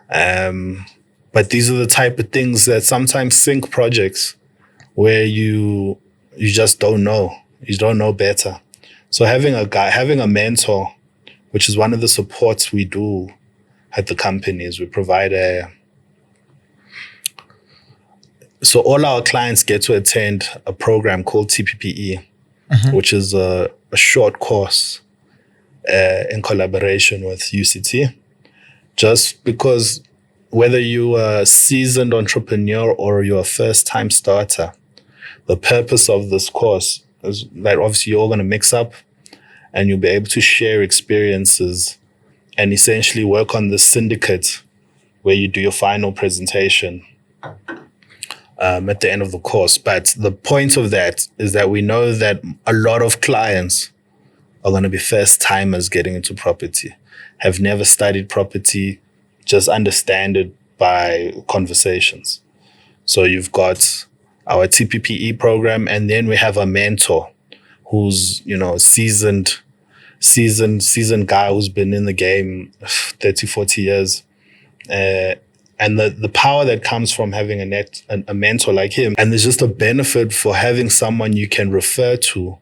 But these are the type of things that sometimes sink projects where you just don't know. You don't know better. So having a mentor, which is one of the supports we do at the company, is we provide so all our clients get to attend a program called TPPE, which is a short course in collaboration with UCT. Just because whether you're a seasoned entrepreneur or you're a first-time starter, the purpose of this course is that obviously you're all going to mix up and you'll be able to share experiences and essentially work on the syndicate where you do your final presentation at the end of the course. But the point of that is that we know that a lot of clients are going to be first-timers getting into property, have never studied property, just understand it by conversations. So you've got our TPPE program, and then we have a mentor who's, seasoned guy who's been in the game 30, 40 years. And the power that comes from having a mentor like him, and there's just a benefit for having someone you can refer to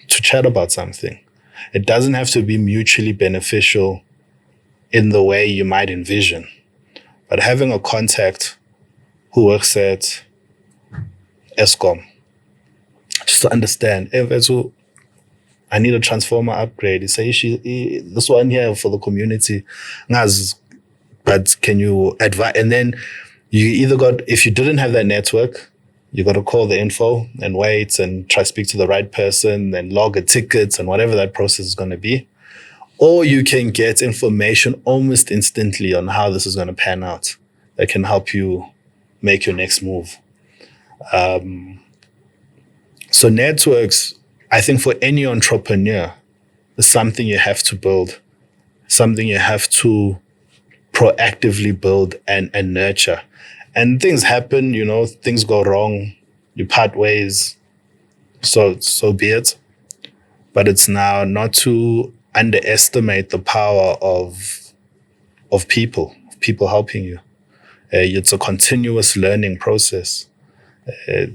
chat about something. It doesn't have to be mutually beneficial in the way you might envision, but having a contact who works at Eskom, just to understand, I need a transformer upgrade. You say, this one here for the community, but can you advise? And then you either if you didn't have that network, you got to call the info and wait and try to speak to the right person and log a ticket and whatever that process is going to be. Or you can get information almost instantly on how this is going to pan out that can help you make your next move. So networks, I think for any entrepreneur, is something you have to build, something you have to proactively build and nurture. And things happen, things go wrong, you part ways, so be it. But it's now not to underestimate the power of people helping you. It's a continuous learning process.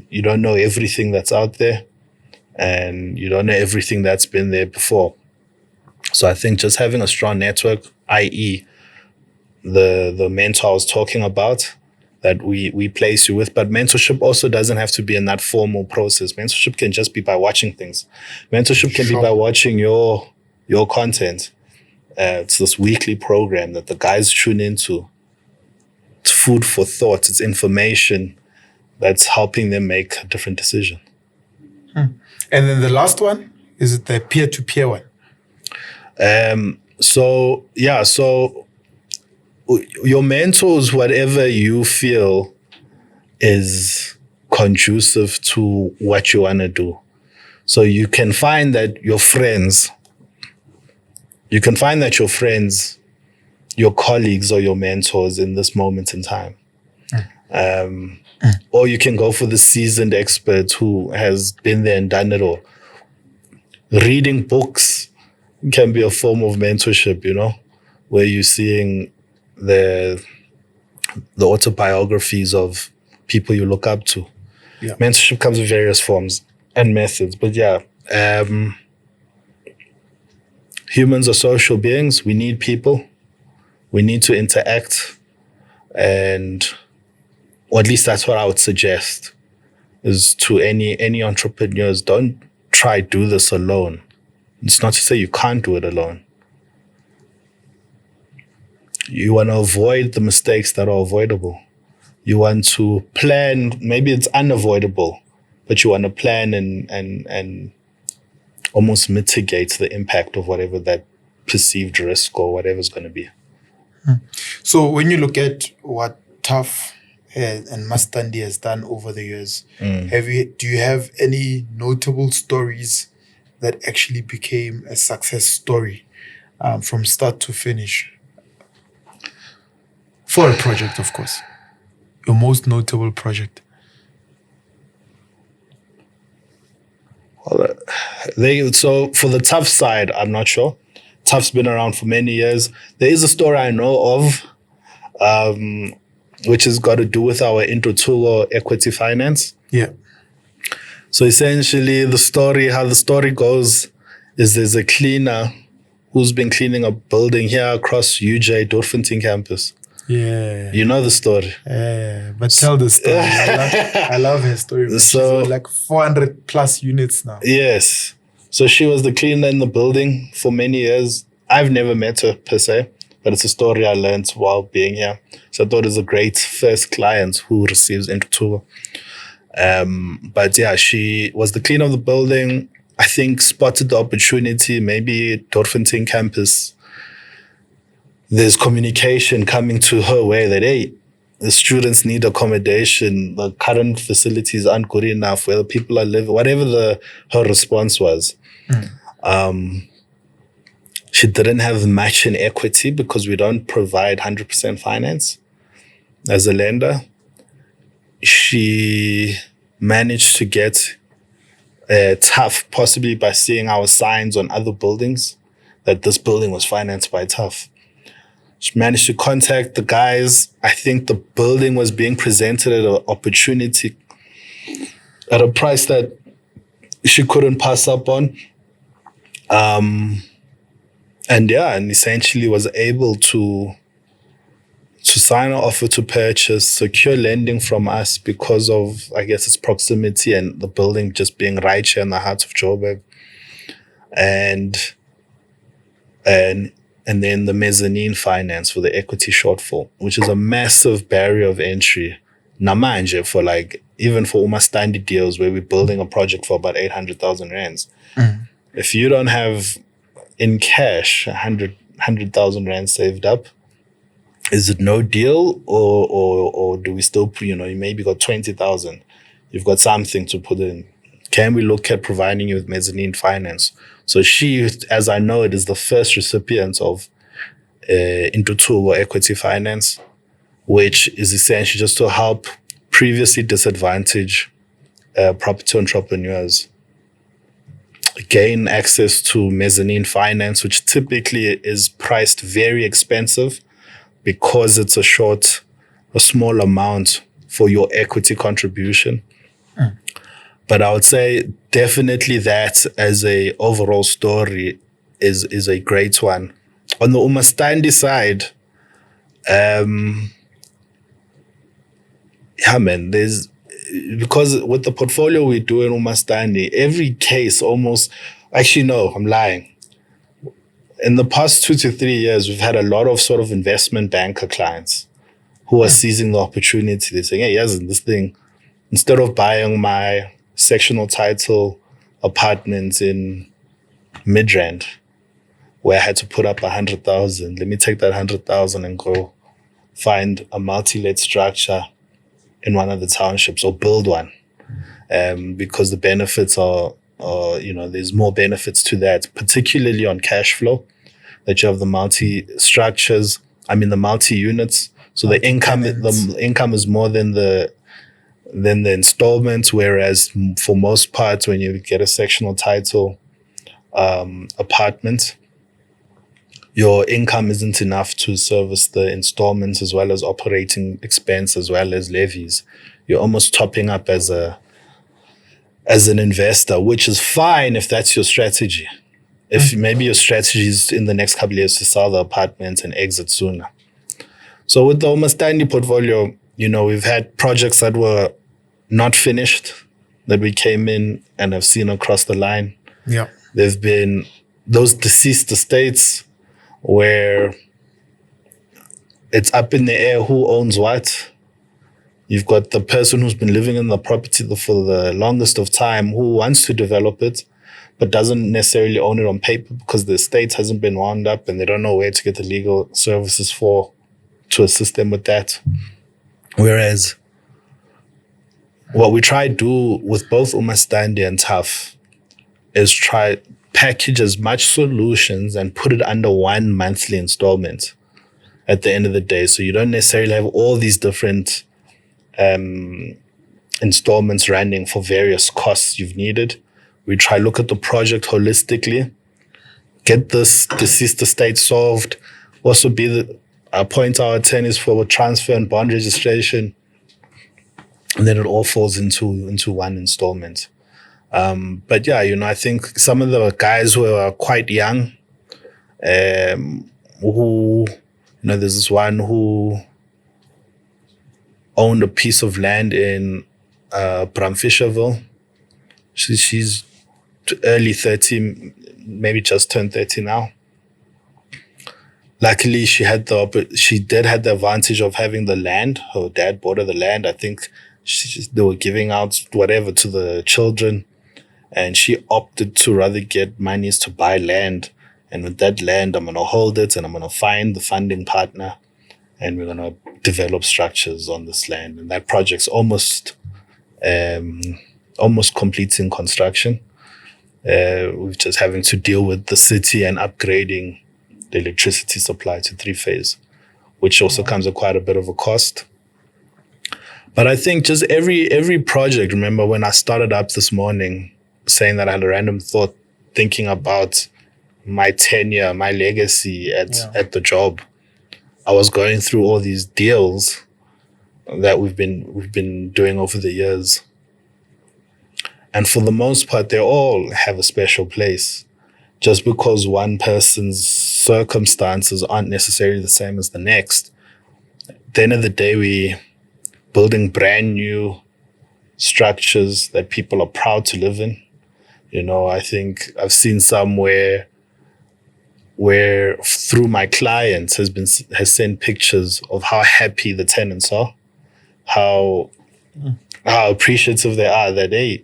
You don't know everything that's out there, and you don't know everything that's been there before. So I think just having a strong network, i.e. the mentor I was talking about, that we place you with. But mentorship also doesn't have to be in that formal process. Mentorship can just be by watching things. Mentorship can be by watching your content. It's this weekly program that the guys tune into. It's food for thought. It's information that's helping them make a different decision. And then the last one, is it the peer-to-peer one? So your mentors, whatever you feel is conducive to what you want to do. So you can find that your friends, your colleagues or your mentors in this moment in time. Or you can go for the seasoned expert who has been there and done it all. Reading books can be a form of mentorship, where you're seeing the autobiographies of people you look up to. Yeah. Mentorship comes in various forms and methods, but humans are social beings. We need people. We need to interact, or at least that's what I would suggest, is to any entrepreneurs, don't try do this alone. It's not to say you can't do it alone. You want to avoid the mistakes that are avoidable. You want to plan, maybe it's unavoidable, but you want to plan and almost mitigate the impact of whatever that perceived risk or whatever is going to be. So when you look at what TUHF and Umastandi has done over the years, do you have any notable stories that actually became a success story from start to finish? For a project, of course. Your most notable project. Well, so for the TUHF side, I'm not sure. TUHF's been around for many years. There is a story I know of, which has got to do with our Intuthuko equity finance. Yeah. So essentially, how the story goes is there's a cleaner who's been cleaning a building here across UJ Dorfenting campus. Yeah. You know the story. But tell the story. I love her story. Man. So, she's like 400 plus units now. Yes. So she was the cleaner in the building for many years. I've never met her per se, but it's a story I learned while being here. So I thought it was a great first client who receives Intuthuko. But yeah, she was the cleaner of the building. I think spotted the opportunity, maybe Dorfenting campus. There's communication coming to her way that, hey, the students need accommodation. The current facilities aren't good enough. Where the people are living, whatever her response was. She didn't have much in equity because we don't provide 100% finance as a lender. She managed to get TUHF, possibly by seeing our signs on other buildings, that this building was financed by TUHF. She managed to contact the guys. I think the building was being presented at an opportunity at a price that she couldn't pass up on. And essentially was able to sign an offer to purchase, secure lending from us because of, I guess, its proximity and the building just being right here in the heart of Joburg. And then the Mzanine Finance for the equity shortfall, which is a massive barrier of entry. Namanje for even for Umastandi deals where we're building a project for about 800,000 rands. If you don't have in cash 100,000 rand saved up, is it no deal or do we still, you maybe got 20,000, you've got something to put in. Can we look at providing you with Mzanine Finance? So she, as I know it, is the first recipient of Intuthuko equity finance, which is essentially just to help previously disadvantaged property entrepreneurs gain access to Mzanine Finance, which typically is priced very expensive because it's a small amount for your equity contribution. But I would say definitely that as a overall story is a great one. On the Umastandi side, because with the portfolio we do in Umastandi, every case almost, actually no, I'm lying. In the past 2 to 3 years, we've had a lot of sort of investment banker clients who are seizing the opportunity. They're saying, hey, yes, this thing, instead of buying my sectional title apartments in Midrand, where I had to put up 100,000, let me take that 100,000 and go find a multi-let structure in one of the townships or build one, because the benefits are, there's more benefits to that, particularly on cash flow, that you have the multi-units, So the income is more than the installments, whereas for most parts, when you get a sectional title apartment, your income isn't enough to service the installments as well as operating expense as well as levies. You're almost topping up as an investor, which is fine if that's your strategy. If maybe your strategy is in the next couple of years to sell the apartments and exit sooner. So with the Umastandi portfolio, we've had projects that were not finished that we came in and have seen across the line. Yeah. There've been those deceased estates where it's up in the air who owns what. You've got the person who's been living in the property for the longest of time who wants to develop it, but doesn't necessarily own it on paper because the estate hasn't been wound up and they don't know where to get the legal services to assist them with that. Whereas what we try to do with both Umastandi and TUHF is try package as much solutions and put it under one monthly installment at the end of the day. So you don't necessarily have all these different installments running for various costs you've needed. We try look at the project holistically, get this deceased estate solved, also appoint our attorneys for transfer and bond registration, and then it all falls into one installment. But yeah, I think some of the guys who are quite young, who, there's this one who owned a piece of land in Bramfisherville. She's early 30, maybe just turned 30 now. Luckily, she did have the advantage of having the land. Her dad bought her the land. I think they were giving out whatever to the children, and she opted to rather get monies to buy land. And with that land, I'm going to hold it and I'm going to find the funding partner and we're going to develop structures on this land. And that project's almost completing construction. We're just having to deal with the city and upgrading the electricity supply to 3-phase, which also comes at quite a bit of a cost. But I think just every project, remember when I started up this morning saying that I had a random thought thinking about my tenure, my legacy at the job, I was going through all these deals that we've been doing over the years. And for the most part, they all have a special place. Just because one person's circumstances aren't necessarily the same as the next, at the end of the day, we building brand new structures that people are proud to live in. I think I've seen some where through my clients has sent pictures of how happy the tenants are, how appreciative they are that the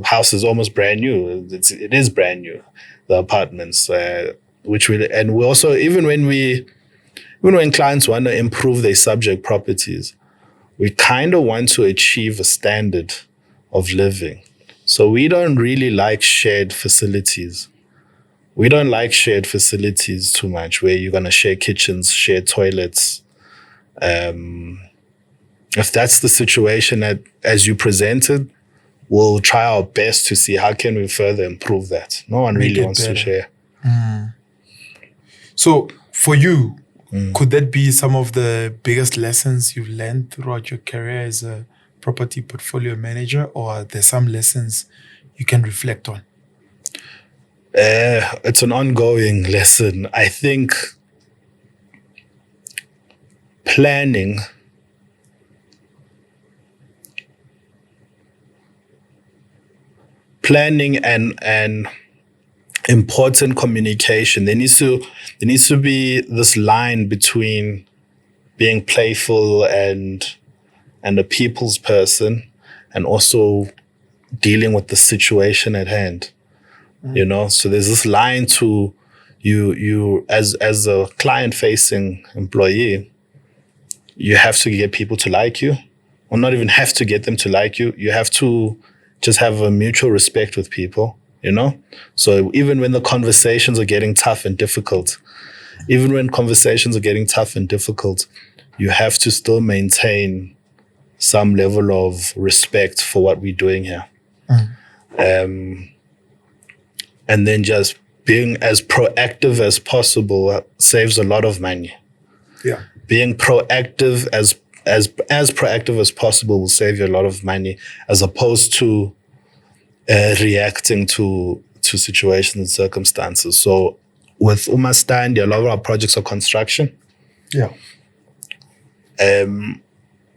house is almost brand new. It is brand new, the apartments, we also, even when clients want to improve their subject properties, we kind of want to achieve a standard of living. So we don't really like shared facilities. We don't like shared facilities too much, where you're going to share kitchens, share toilets. If that's the situation as you presented, we'll try our best to see how can we further improve that. No one really wants to share. So for you, could that be some of the biggest lessons you've learned throughout your career as a property portfolio manager, or are there some lessons you can reflect on? It's an ongoing lesson. I think planning and important communication. There needs to be this line between being playful and a people's person, and also dealing with the situation at hand. So there's this line to you as a client-facing employee, you have to get people to like you, or not even have to get them to like you. You have to just have a mutual respect with people, So even when the conversations are getting tough and difficult, even when conversations are getting tough and difficult, you have to still maintain some level of respect for what we're doing here. And then just being as proactive as possible saves a lot of money. Yeah. Being proactive as proactive as possible will save you a lot of money, as opposed to reacting to situations and circumstances. So with Umastandi, a lot of our projects are construction. Yeah.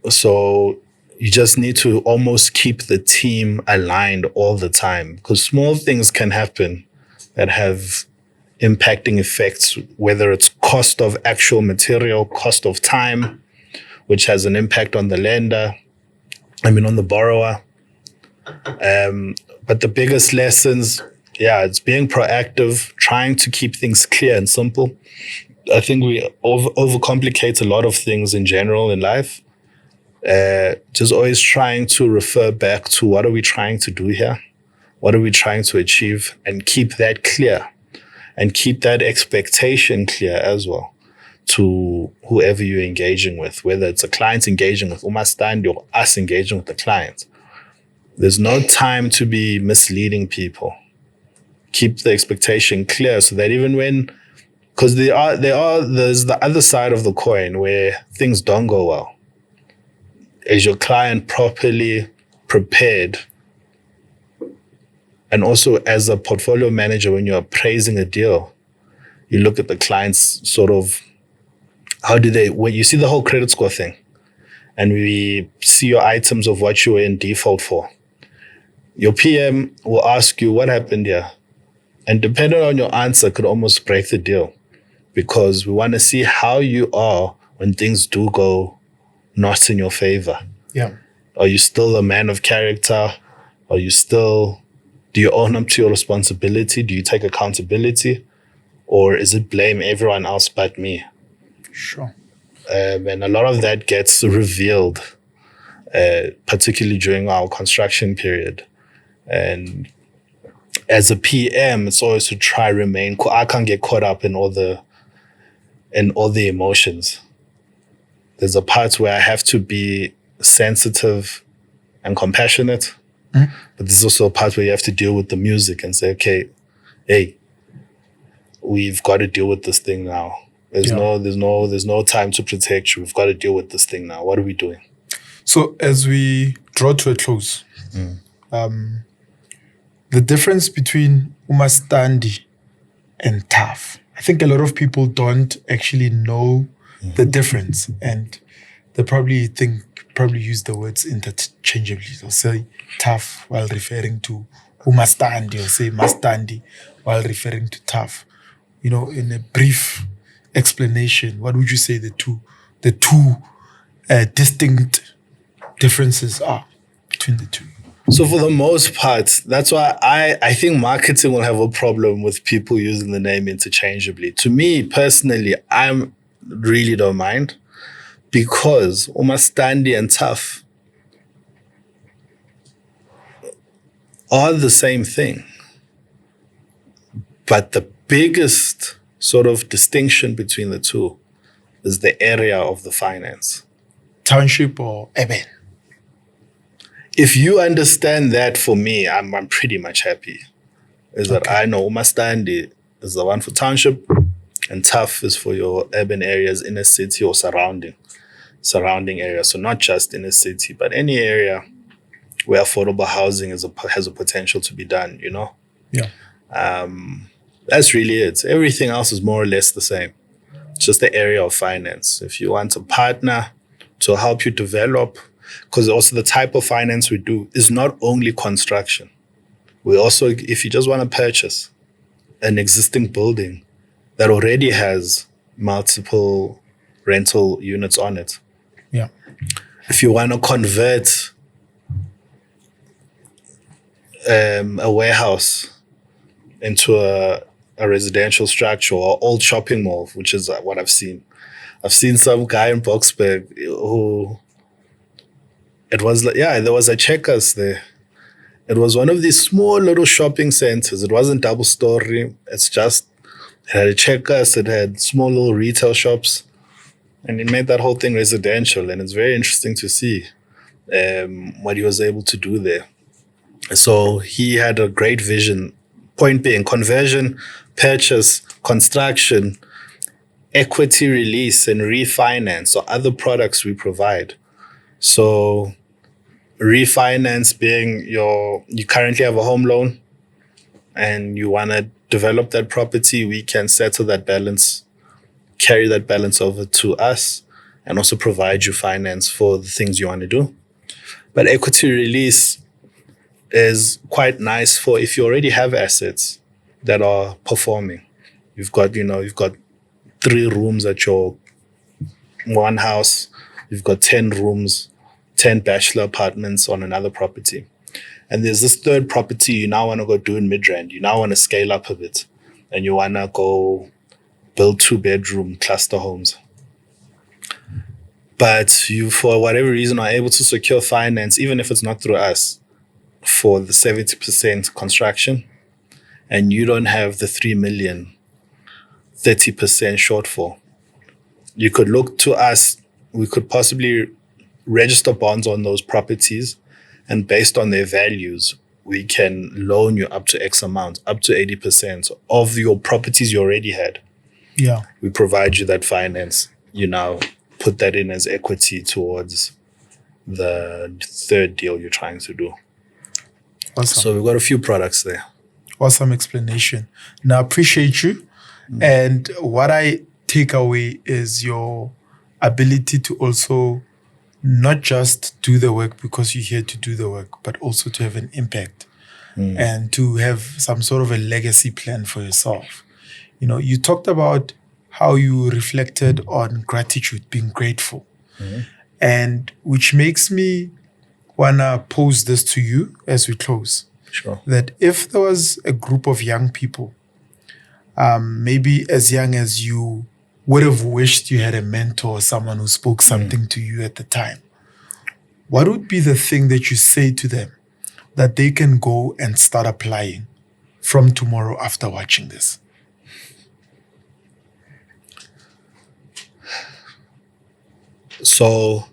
So you just need to almost keep the team aligned all the time, because small things can happen that have impacting effects, whether it's cost of actual material, cost of time, which has an impact on the lender, on the borrower. But the biggest lessons, it's being proactive, trying to keep things clear and simple. I think we overcomplicate a lot of things in general in life. Just always trying to refer back to what are we trying to do here? What are we trying to achieve? And keep that clear, and keep that expectation clear as well to whoever you're engaging with, whether it's a client engaging with Umastandi or us engaging with the client. There's no time to be misleading people. Keep the expectation clear so that even when, because there's the other side of the coin where things don't go well. Is your client properly prepared? And also, as a portfolio manager, when you're appraising a deal, you look at the client's sort of, when you see the whole credit score thing, and we see your items of what you were in default for, your PM will ask you what happened here. And depending on your answer, could almost break the deal, because we want to see how you are when things do go not in your favor. Yeah. Are you still a man of character? Do you own up to your responsibility? Do you take accountability? Or is it blame everyone else but me? Sure. And a lot of that gets revealed, particularly during our construction period. And as a PM, it's always to try remain. I can't get caught up in all the emotions. There's a part where I have to be sensitive and compassionate, but there's also a part where you have to deal with the music and say, okay, hey, we've got to deal with this thing now. There's no time to protect you. We've got to deal with this thing now. What are we doing? So as we draw to a close, the difference between Umastandi and TUHF, I think a lot of people don't actually know the difference, and they probably use the words interchangeably. They'll say TUHF while referring to Umastandi, or say Mastandi while referring to TUHF. In a brief explanation, what would you say the two distinct differences are between the two? So for the most part, that's why I think marketing will have a problem with people using the name interchangeably. To me personally, I really don't mind, because Umastandi and TUHF are the same thing. But the biggest sort of distinction between the two is the area of the finance. Township or urban? If you understand that, for me, I'm pretty much happy. That I know Umastandi is the one for township, and TUHF is for your urban areas, inner city or surrounding areas. So not just inner city, but any area where affordable housing has a potential to be done, Yeah. That's really it. Everything else is more or less the same. It's just the area of finance. If you want a partner to help you develop, because also the type of finance we do is not only construction. We also, if you just want to purchase an existing building that already has multiple rental units on it. Yeah. If you want to convert a warehouse into a residential structure or old shopping mall, which is what I've seen. I've seen some guy in Boksburg who, it was like, there was a Checkers there. It was one of these small little shopping centers. It wasn't double story. It's just It had a checkers, it had small little retail shops, and it made that whole thing residential. And it's very interesting to see what he was able to do there. So he had a great vision, point being conversion, purchase, construction, equity release, and refinance, or other products we provide. So refinance being you currently have a home loan and you want to develop that property, we can settle that balance, carry that balance over to us, and also provide you finance for the things you want to do. But equity release is quite nice for if you already have assets that are performing. You've got 3 rooms at your one house, you've got 10 rooms, 10 bachelor apartments on another property. And there's this third property you now want to go do in Midrand. You now want to scale up a bit and you want to go build 2-bedroom cluster homes. But you, for whatever reason, are able to secure finance, even if it's not through us, for the 70% construction, and you don't have the 3 million, 30% shortfall. You could look to us, we could possibly register bonds on those properties, and based on their values, we can loan you up to X amount, up to 80% of your properties you already had. Yeah. We provide you that finance. You now put that in as equity towards the third deal you're trying to do. Awesome. So we've got a few products there. Awesome explanation. Now, I appreciate you. And what I take away is your ability to also not just do the work because you're here to do the work, but also to have an impact and to have some sort of a legacy plan for yourself. You know, you talked about how you reflected on gratitude, being grateful, and which makes me want to pose this to you as we close. Sure. That if there was a group of young people, maybe as young as you would have wished you had a mentor or someone who spoke something to you at the time, what would be the thing that you say to them that they can go and start applying from tomorrow after watching this? So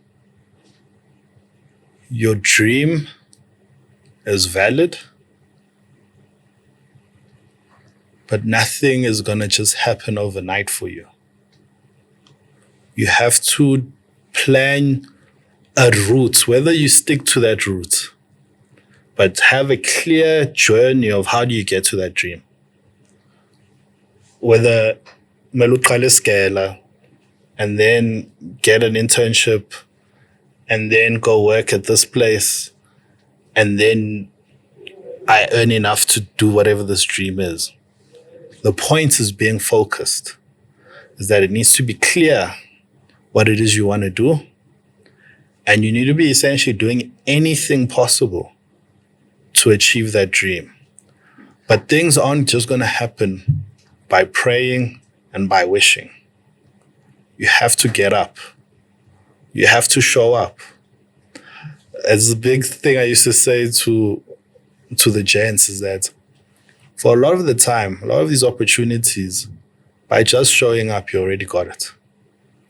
your dream is valid, but nothing is going to just happen overnight for you. You have to plan a route, whether you stick to that route, but have a clear journey of how do you get to that dream. Whether meluqale scala and then get an internship and then go work at this place and then I earn enough to do whatever this dream is. The point is being focused, is that it needs to be clear what it is you want to do. And you need to be essentially doing anything possible to achieve that dream. But things aren't just going to happen by praying and by wishing. You have to get up. You have to show up. As a big thing I used to say to the gents is that for a lot of the time, a lot of these opportunities, by just showing up, you already got it.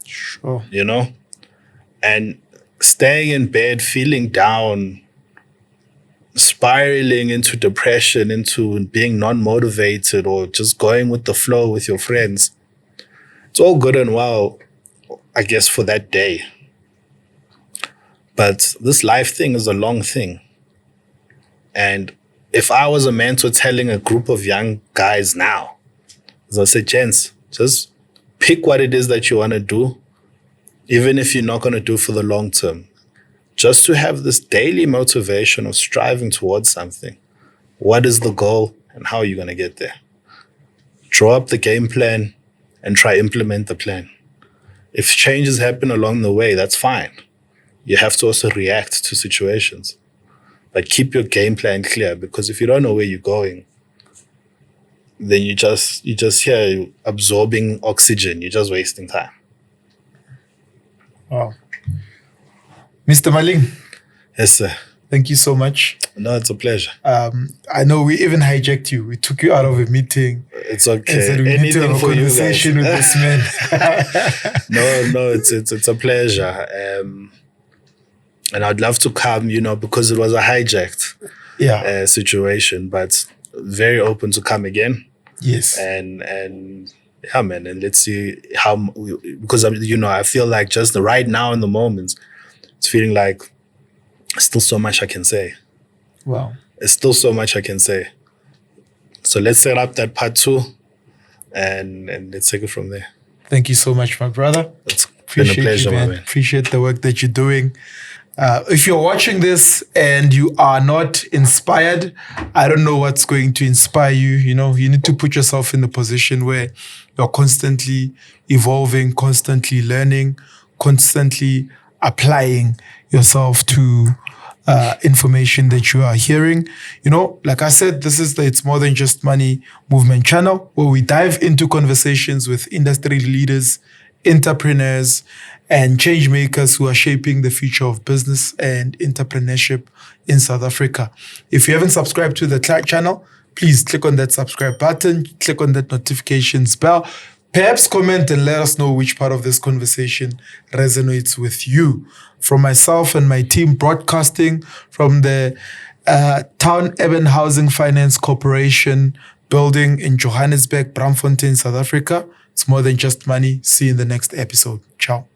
Sure. You know? And staying in bed, feeling down, spiraling into depression, into being non-motivated, or just going with the flow with your friends, it's all good and well, I guess, for that day. But this life thing is a long thing. And if I was a mentor telling a group of young guys now, as I say, gents, just pick what it is that you want to do, even if you're not going to do for the long term, just to have this daily motivation of striving towards something. What is the goal and how are you going to get there? Draw up the game plan and try implement the plan. If changes happen along the way, that's fine. You have to also react to situations. But keep your game plan clear, because if you don't know where you're going, then you just here absorbing oxygen. You're just wasting time. Wow. Mr. Maling, Yes, sir. Thank you so much. No, it's a pleasure. I know we even hijacked you. We took you out of a meeting. It's okay. And said we need to Anything have a for you guys. conversation with this man. No, it's a pleasure. And I'd love to come, because it was a hijacked situation, but very open to come again. Yes. And yeah, man, and let's see because I feel like just right now in the moment, it's feeling like still so much I can say. Wow. There's still so much I can say. So let's set up that part 2 and let's take it from there. Thank you so much, my brother. It's been a pleasure, my man. Appreciate the work that you're doing. If you're watching this and you are not inspired, I don't know what's going to inspire you. You need to put yourself in the position where you're constantly evolving, constantly learning, constantly applying yourself to information that you are hearing. Like I said, this is the It's More Than Just Money movement channel where we dive into conversations with industry leaders, entrepreneurs, and change makers who are shaping the future of business and entrepreneurship in South Africa. If you haven't subscribed to the channel, please click on that subscribe button, click on that notifications bell. Perhaps comment and let us know which part of this conversation resonates with you. From myself and my team broadcasting from the Town Urban Housing Finance Corporation building in Johannesburg, Braamfontein, South Africa. It's More Than Just Money. See you in the next episode. Ciao.